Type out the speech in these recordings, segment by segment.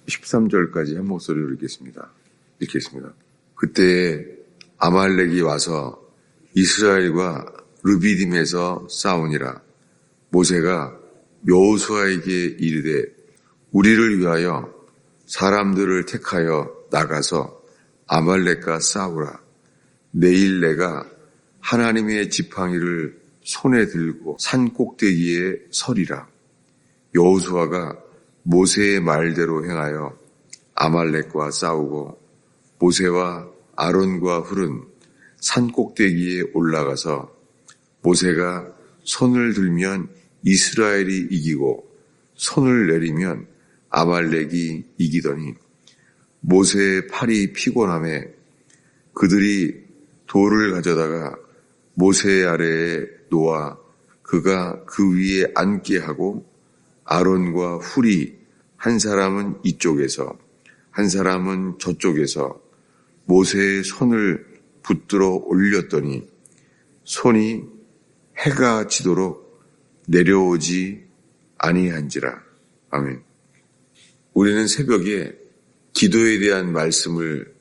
13절까지 한 목소리로 읽겠습니다. 그때 아말렉이 와서 이스라엘과 르비딤에서 싸우니라. 모세가 여호수아에게 이르되 우리를 위하여 사람들을 택하여 나가서 아말렉과 싸우라. 내일 내가 하나님의 지팡이를 손에 들고 산 꼭대기에 서리라. 여호수아가 모세의 말대로 행하여 아말렉과 싸우고 모세와 아론과 훌은 산 꼭대기에 올라가서 모세가 손을 들면 이스라엘이 이기고 손을 내리면 아말렉이 이기더니 모세의 팔이 피곤하매 그들이 돌을 가져다가 모세 아래에 놓아 그가 그 위에 앉게 하고 아론과 훌이 한 사람은 이쪽에서 한 사람은 저쪽에서 모세의 손을 붙들어 올렸더니 손이 해가 지도록 내려오지 아니한지라. 아멘. 우리는 새벽에 기도에 대한 말씀을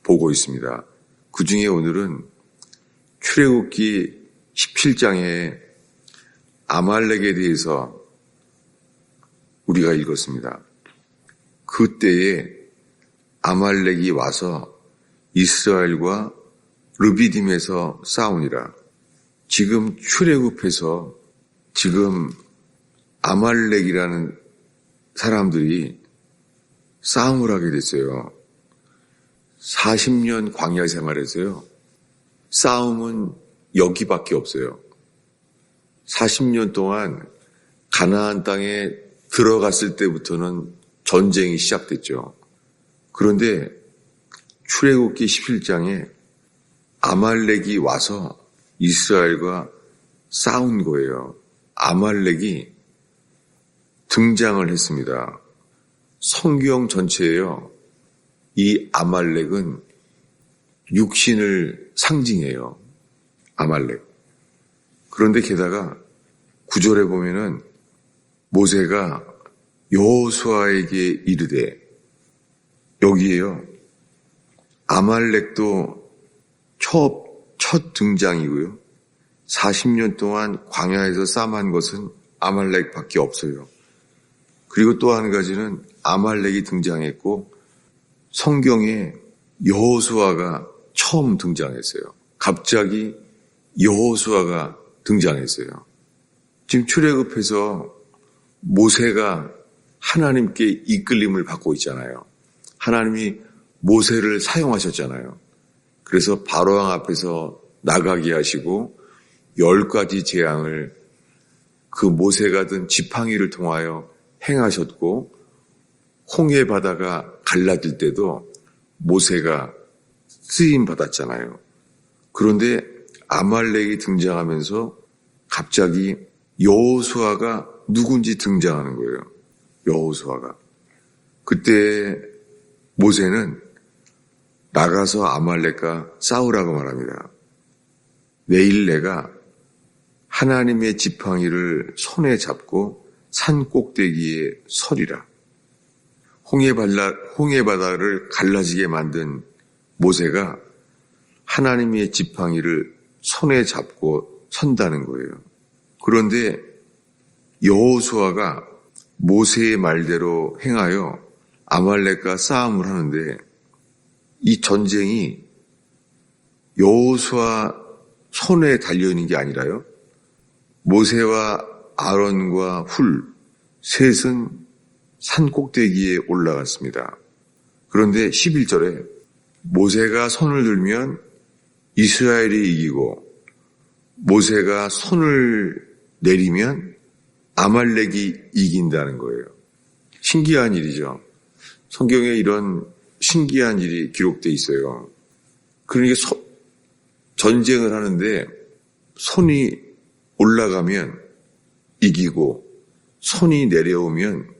보고 있습니다. 그 중에 오늘은 출애굽기 17장에 아말렉에 대해서 우리가 읽었습니다. 그때에 아말렉이 와서 이스라엘과 르비딤에서 싸우니라. 지금 출애굽해서 지금 아말렉이라는 사람들이 싸움을 하게 됐어요. 40년 광야 생활에서요. 싸움은 여기밖에 없어요. 40년 동안 가나안 땅에 들어갔을 때부터는 전쟁이 시작됐죠. 그런데 출애굽기 17장에 아말렉이 와서 이스라엘과 싸운 거예요. 아말렉이 등장을 했습니다. 성경 전체에요. 이 아말렉은 육신을 상징해요. 아말렉. 그런데 게다가 9절에 보면은 모세가 여호수아에게 이르되 여기에요. 아말렉도 첫 등장이고요. 40년 동안 광야에서 싸움한 것은 아말렉밖에 없어요. 그리고 또 한 가지는 아말렉이 등장했고 성경에 여호수아가 처음 등장했어요. 갑자기 여호수아가 등장했어요. 지금 출애굽해서 모세가 하나님께 이끌림을 받고 있잖아요. 하나님이 모세를 사용하셨잖아요. 그래서 바로왕 앞에서 나가게 하시고 10가지 재앙을 그 모세가 든 지팡이를 통하여 행하셨고 홍해 바다가 갈라질 때도 모세가 쓰임 받았잖아요. 그런데 아말렉이 등장하면서 갑자기 여호수아가 누군지 등장하는 거예요. 여호수아가. 그때 모세는 나가서 아말렉과 싸우라고 말합니다. 내일 내가 하나님의 지팡이를 손에 잡고 산 꼭대기에 서리라. 홍해 바다를 갈라지게 만든 모세가 하나님의 지팡이를 손에 잡고 선다는 거예요. 그런데 여호수아가 모세의 말대로 행하여 아말렉과 싸움을 하는데 이 전쟁이 여호수아 손에 달려있는 게 아니라요. 모세와 아론과 훌 셋은 산 꼭대기에 올라갔습니다. 그런데 11절에 모세가 손을 들면 이스라엘이 이기고 모세가 손을 내리면 아말렉이 이긴다는 거예요. 신기한 일이죠. 성경에 이런 신기한 일이 기록되어 있어요. 그러니까 전쟁을 하는데 손이 올라가면 이기고 손이 내려오면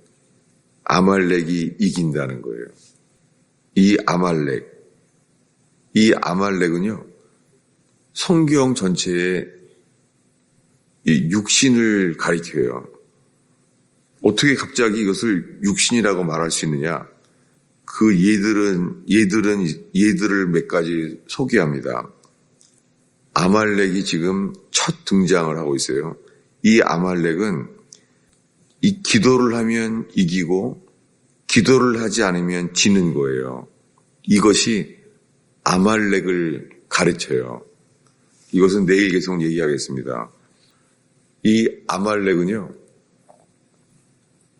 아말렉이 이긴다는 거예요. 이 아말렉은요, 성경 전체에 이 육신을 가리켜요. 어떻게 갑자기 이것을 육신이라고 말할 수 있느냐? 그 얘들을 몇 가지 소개합니다. 아말렉이 지금 첫 등장을 하고 있어요. 이 아말렉은 이 기도를 하면 이기고 기도를 하지 않으면 지는 거예요. 이것이 아말렉을 가르쳐요. 이것은 내일 계속 얘기하겠습니다. 이 아말렉은요,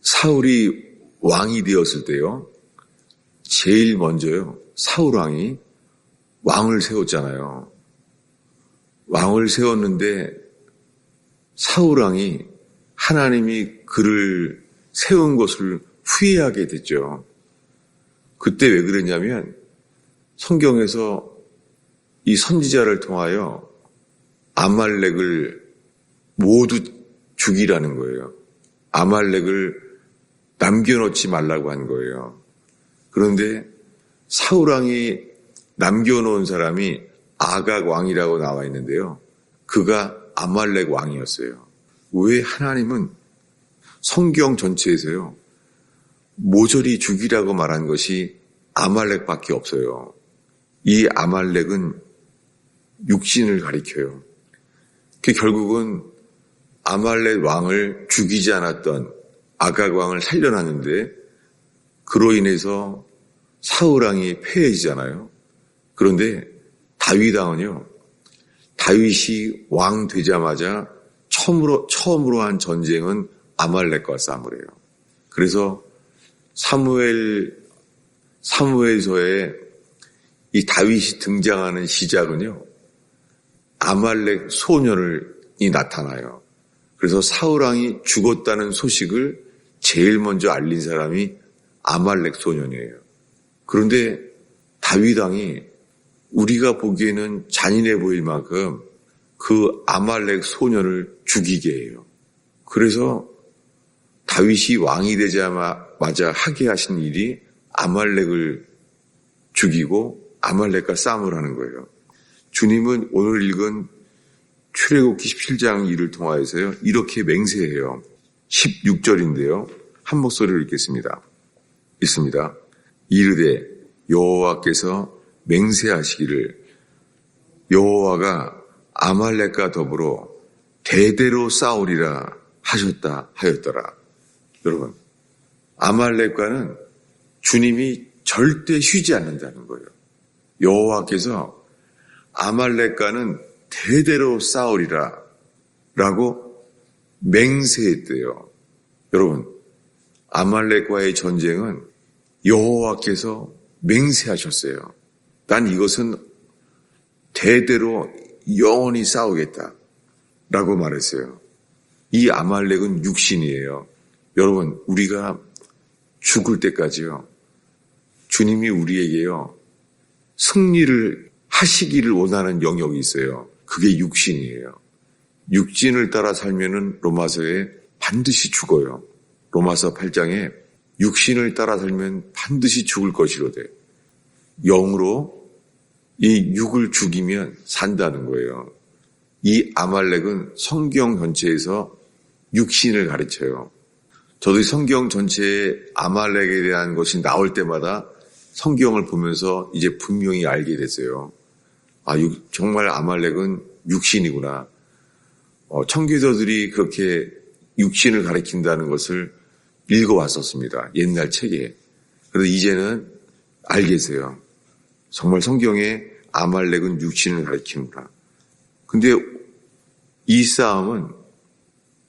사울이 왕이 되었을 때요, 제일 먼저요, 사울 왕이 왕을 세웠잖아요. 왕을 세웠는데 사울 왕이 하나님이 그를 세운 것을 후회하게 됐죠. 그때 왜 그랬냐면 성경에서 이 선지자를 통하여 아말렉을 모두 죽이라는 거예요. 아말렉을 남겨놓지 말라고 한 거예요. 그런데 사울 왕이 남겨놓은 사람이 아각 왕이라고 나와 있는데요. 그가 아말렉 왕이었어요. 왜 하나님은 성경 전체에서요, 모조리 죽이라고 말한 것이 아말렉밖에 없어요. 이 아말렉은 육신을 가리켜요. 결국은 아말렉 왕을 죽이지 않았던 아각 왕을 살려놨는데 그로 인해서 사울 왕이 패해지잖아요. 그런데 다윗 왕은요, 다윗이 왕 되자마자 처음으로 한 전쟁은 아말렉과 싸움을 해요. 그래서 사무엘서에 이 다윗이 등장하는 시작은요, 아말렉 소년이 나타나요. 그래서 사울 왕이 죽었다는 소식을 제일 먼저 알린 사람이 아말렉 소년이에요. 그런데 다윗 왕이 우리가 보기에는 잔인해 보일 만큼 그 아말렉 소년을 죽이게 해요. 그래서 다윗이 왕이 되자마자 하게 하신 일이 아말렉을 죽이고 아말렉과 싸움을 하는 거예요. 주님은 오늘 읽은 출애굽기 17장 2를 통하여서요, 이렇게 맹세해요. 16절인데요. 한 목소리로 읽겠습니다. 읽습니다. 이르되 여호와께서 맹세하시기를 여호와가 아말렉과 더불어 대대로 싸우리라 하셨다 하였더라. 여러분, 아말렉과는 주님이 절대 쉬지 않는다는 거예요. 여호와께서 아말렉과는 대대로 싸우리라 라고 맹세했대요. 여러분, 아말렉과의 전쟁은 여호와께서 맹세하셨어요. 난 이것은 대대로 영원히 싸우겠다 라고 말했어요. 이 아말렉은 육신이에요. 여러분, 우리가 죽을 때까지요, 주님이 우리에게요, 승리를 하시기를 원하는 영역이 있어요. 그게 육신이에요. 육신을 따라 살면은 로마서에 반드시 죽어요. 로마서 8장에 육신을 따라 살면 반드시 죽을 것이로되 영으로 이 육을 죽이면 산다는 거예요. 이 아말렉은 성경 전체에서 육신을 가르쳐요. 저도 성경 전체에 아말렉에 대한 것이 나올 때마다 성경을 보면서 이제 분명히 알게 됐어요. 정말 아말렉은 육신이구나. 청교도들이 그렇게 육신을 가리킨다는 것을 읽어왔었습니다. 옛날 책에. 그래서 이제는 알겠어요. 정말 성경에 아말렉은 육신을 가리키는구나. 근데 이 싸움은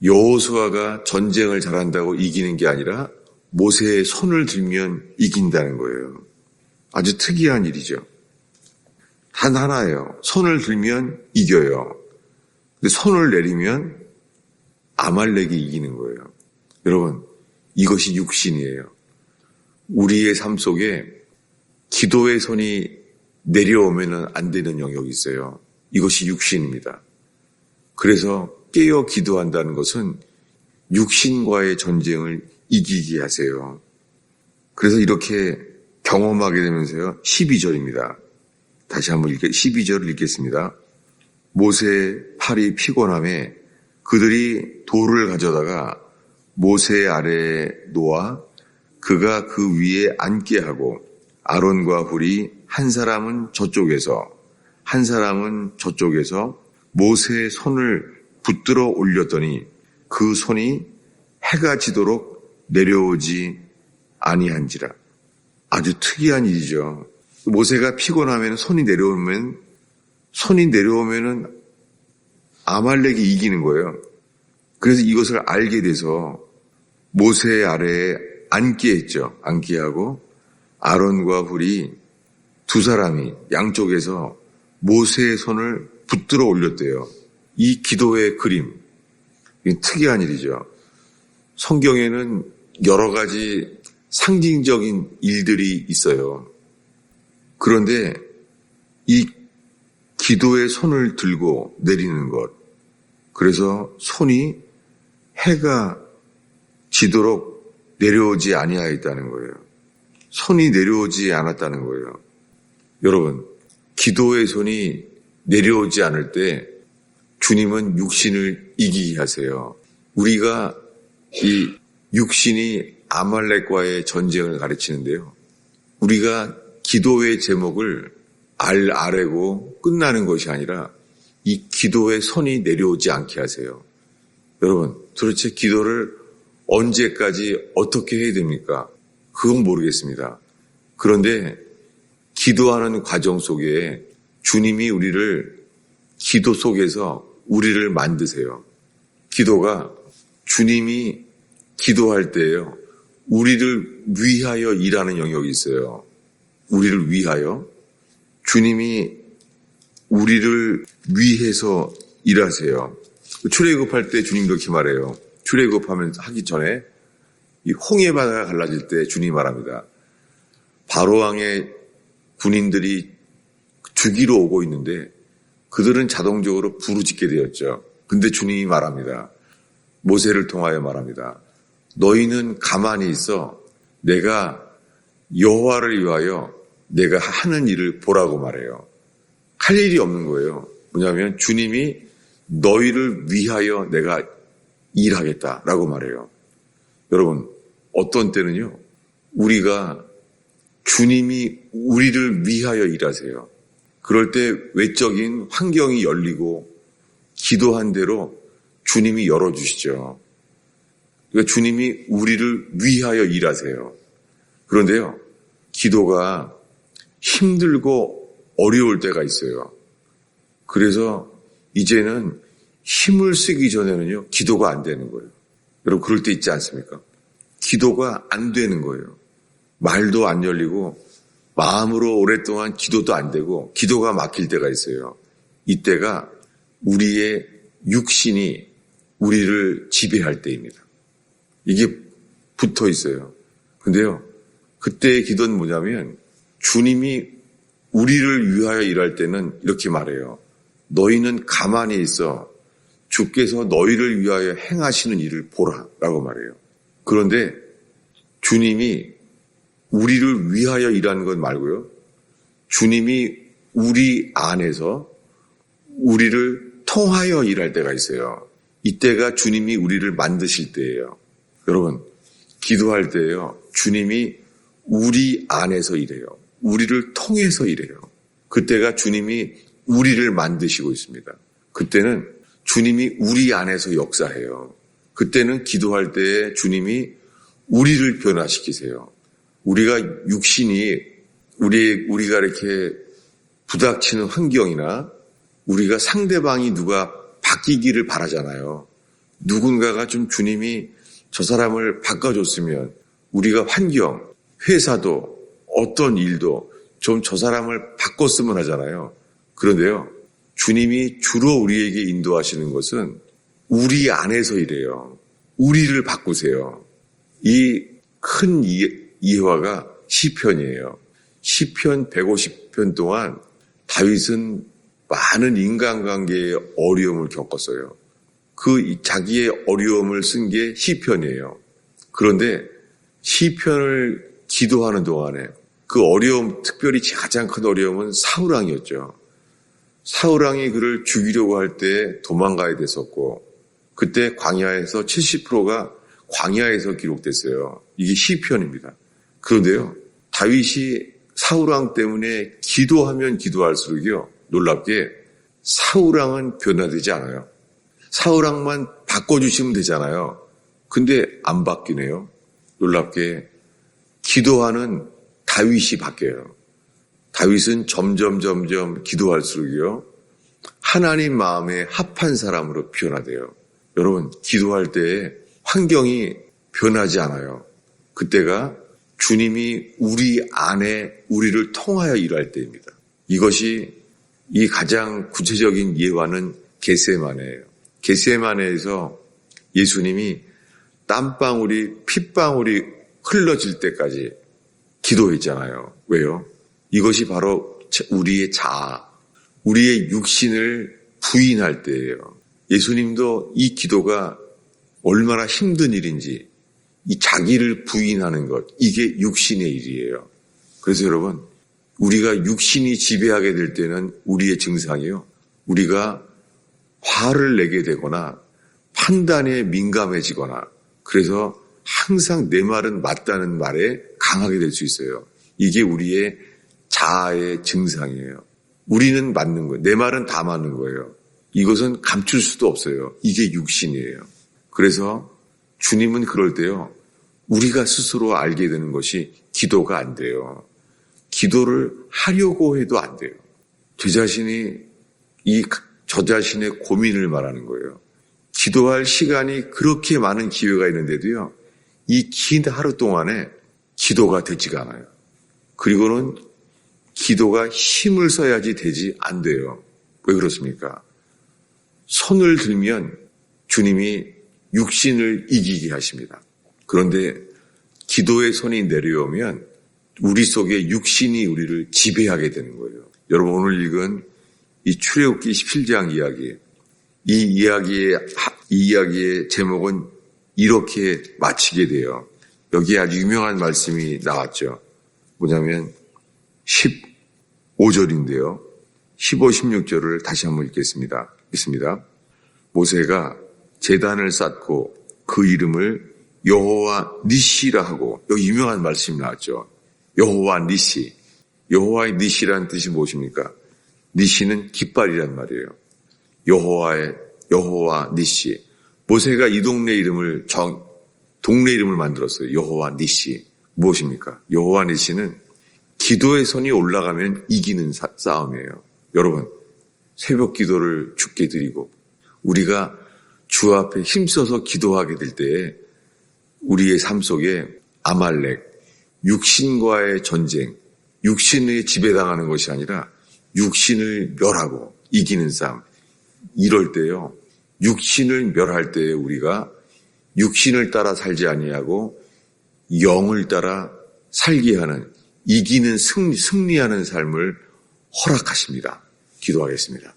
여호수아가 전쟁을 잘한다고 이기는 게 아니라 모세의 손을 들면 이긴다는 거예요. 아주 특이한 일이죠. 단 하나예요. 손을 들면 이겨요. 근데 손을 내리면 아말렉이 이기는 거예요. 여러분, 이것이 육신이에요. 우리의 삶 속에 기도의 손이 내려오면 안 되는 영역이 있어요. 이것이 육신입니다. 그래서 깨어 기도한다는 것은 육신과의 전쟁을 이기게 하세요. 그래서 이렇게 경험하게 되면서요, 12절입니다. 다시 한번 12절을 읽겠습니다. 모세의 팔이 피곤함에 그들이 돌을 가져다가 모세 아래에 놓아 그가 그 위에 앉게 하고 아론과 훌이 한 사람은 저쪽에서 한 사람은 저쪽에서 모세의 손을 붙들어 올렸더니 그 손이 해가 지도록 내려오지 아니한지라. 아주 특이한 일이죠. 모세가 피곤하면 손이 내려오면은 아말렉이 이기는 거예요. 그래서 이것을 알게 돼서 모세 아래에 앉게 했죠. 앉게 하고 아론과 훌이 두 사람이 양쪽에서 모세의 손을 붙들어 올렸대요. 이 기도의 그림, 특이한 일이죠. 성경에는 여러 가지 상징적인 일들이 있어요. 그런데 이 기도의 손을 들고 내리는 것, 그래서 손이 해가 지도록 내려오지 아니하였다는 거예요. 손이 내려오지 않았다는 거예요. 여러분, 기도의 손이 내려오지 않을 때 주님은 육신을 이기게 하세요. 우리가 이 육신이 아말렉과의 전쟁을 가르치는데요. 우리가 기도의 제목을 알아고 끝나는 것이 아니라 이 기도의 손이 내려오지 않게 하세요. 여러분, 도대체 기도를 언제까지 어떻게 해야 됩니까? 그건 모르겠습니다. 그런데 기도하는 과정 속에 주님이 우리를 기도 속에서 우리를 만드세요. 기도가 주님이 기도할 때에요. 우리를 위하여 일하는 영역이 있어요. 우리를 위하여. 주님이 우리를 위해서 일하세요. 출애굽할 때 주님도 이렇게 말해요. 하기 전에 이 홍해 바다가 갈라질 때 주님이 말합니다. 바로왕의 군인들이 죽이러 오고 있는데 그들은 자동적으로 부르짖게 되었죠. 근데 주님이 말합니다. 모세를 통하여 말합니다. 너희는 가만히 있어 내가 여호와를 위하여 내가 하는 일을 보라고 말해요. 할 일이 없는 거예요. 뭐냐면 주님이 너희를 위하여 내가 일하겠다라고 말해요. 여러분, 어떤 때는요. 우리가 주님이 우리를 위하여 일하세요. 그럴 때 외적인 환경이 열리고 기도한 대로 주님이 열어주시죠. 그러니까 주님이 우리를 위하여 일하세요. 그런데요. 기도가 힘들고 어려울 때가 있어요. 그래서 이제는 힘을 쓰기 전에는요. 기도가 안 되는 거예요. 여러분 그럴 때 있지 않습니까? 기도가 안 되는 거예요. 말도 안 열리고 마음으로 오랫동안 기도도 안 되고 기도가 막힐 때가 있어요. 이때가 우리의 육신이 우리를 지배할 때입니다. 이게 붙어 있어요. 근데요. 그때의 기도는 뭐냐면 주님이 우리를 위하여 일할 때는 이렇게 말해요. 너희는 가만히 있어 주께서 너희를 위하여 행하시는 일을 보라 라고 말해요. 그런데 주님이 우리를 위하여 일하는 것 말고요. 주님이 우리 안에서 우리를 통하여 일할 때가 있어요. 이때가 주님이 우리를 만드실 때예요. 여러분, 기도할 때요. 주님이 우리 안에서 일해요. 우리를 통해서 일해요. 그때가 주님이 우리를 만드시고 있습니다. 그때는 주님이 우리 안에서 역사해요. 그때는 기도할 때에 주님이 우리를 변화시키세요. 우리가 육신이 우리가 이렇게 부닥치는 환경이나 우리가 상대방이 누가 바뀌기를 바라잖아요. 누군가가 좀 주님이 저 사람을 바꿔줬으면 우리가 환경, 회사도 어떤 일도 좀 저 사람을 바꿨으면 하잖아요. 그런데요. 주님이 주로 우리에게 인도하시는 것은 우리 안에서 이래요. 우리를 바꾸세요. 이 큰 이해화가 시편이에요. 시편 150편 동안 다윗은 많은 인간관계의 어려움을 겪었어요. 그 자기의 어려움을 쓴 게 시편이에요. 그런데 시편을 기도하는 동안에 그 어려움, 특별히 가장 큰 어려움은 사울왕이었죠. 사울왕이 그를 죽이려고 할 때 도망가야 됐었고 그때 광야에서 70%가 광야에서 기록됐어요. 이게 시편입니다. 그런데요, 다윗이 사울왕 때문에 기도하면 기도할수록요, 놀랍게 사울왕은 변화되지 않아요. 사울왕만 바꿔주시면 되잖아요. 근데 안 바뀌네요. 놀랍게 기도하는 다윗이 바뀌어요. 다윗은 점점 기도할수록요, 하나님 마음에 합한 사람으로 변화돼요. 여러분, 기도할 때 환경이 변하지 않아요. 그때가 주님이 우리 안에 우리를 통하여 일할 때입니다. 이것이 이 가장 구체적인 예화는 겟세마네예요. 겟세마네에서 예수님이 땀방울이 핏방울이 흘러질 때까지 기도했잖아요. 왜요? 이것이 바로 우리의 자아, 우리의 육신을 부인할 때예요. 예수님도 이 기도가 얼마나 힘든 일인지, 이 자기를 부인하는 것, 이게 육신의 일이에요. 그래서 여러분, 우리가 육신이 지배하게 될 때는 우리의 증상이요, 우리가 화를 내게 되거나 판단에 민감해지거나, 그래서 항상 내 말은 맞다는 말에 강하게 될 수 있어요. 이게 우리의 자아의 증상이에요. 우리는 맞는 거예요. 내 말은 다 맞는 거예요. 이것은 감출 수도 없어요. 이게 육신이에요. 그래서 주님은 그럴 때요, 우리가 스스로 알게 되는 것이 기도가 안 돼요. 기도를 하려고 해도 안 돼요. 저 자신의 고민을 말하는 거예요. 기도할 시간이 그렇게 많은 기회가 있는데도요, 이 긴 하루 동안에 기도가 되지가 않아요. 그리고는 기도가 힘을 써야지 되지 안 돼요. 왜 그렇습니까? 손을 들면 주님이 육신을 이기게 하십니다. 그런데 기도의 손이 내려오면 우리 속에 육신이 우리를 지배하게 되는 거예요. 여러분, 오늘 읽은 이 출애굽기 17장 이야기, 이 이야기의 제목은 이렇게 마치게 돼요. 여기에 아주 유명한 말씀이 나왔죠. 뭐냐면 15절인데요. 15, 16절을 다시 한번 읽겠습니다. 있습니다. 모세가 제단을 쌓고 그 이름을 여호와 니시라 하고, 여기 유명한 말씀이 나왔죠. 여호와 니시. 여호와의 니시라는 뜻이 무엇입니까? 니시는 깃발이란 말이에요. 여호와 니시. 모세가 이 동네 이름을 만들었어요. 여호와 니시. 무엇입니까? 여호와 니시는 기도의 선이 올라가면 이기는 싸움이에요. 여러분, 새벽 기도를 주께 드리고 우리가 주 앞에 힘써서 기도하게 될 때에 우리의 삶 속에 아말렉, 육신과의 전쟁, 육신에 지배당하는 것이 아니라 육신을 멸하고 이기는 싸움. 이럴 때요, 육신을 멸할 때에 우리가 육신을 따라 살지 아니하고 영을 따라 살게 하는, 이기는 승리하는 삶을 허락하십니다. 기도하겠습니다.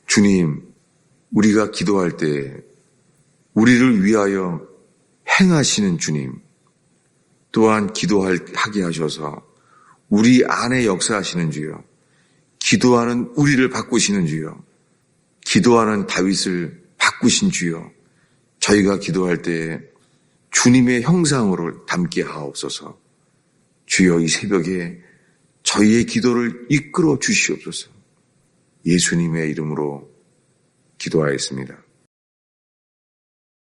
주님, 우리가 기도할 때 우리를 위하여 행하시는 주님, 또한 기도하게 하셔서 우리 안에 역사하시는 주여, 기도하는 우리를 바꾸시는 주여, 기도하는 다윗을 바꾸신 주여, 저희가 기도할 때 주님의 형상으로 담게 하옵소서. 주여, 이 새벽에 저희의 기도를 이끌어 주시옵소서. 예수님의 이름으로 기도하였습니다.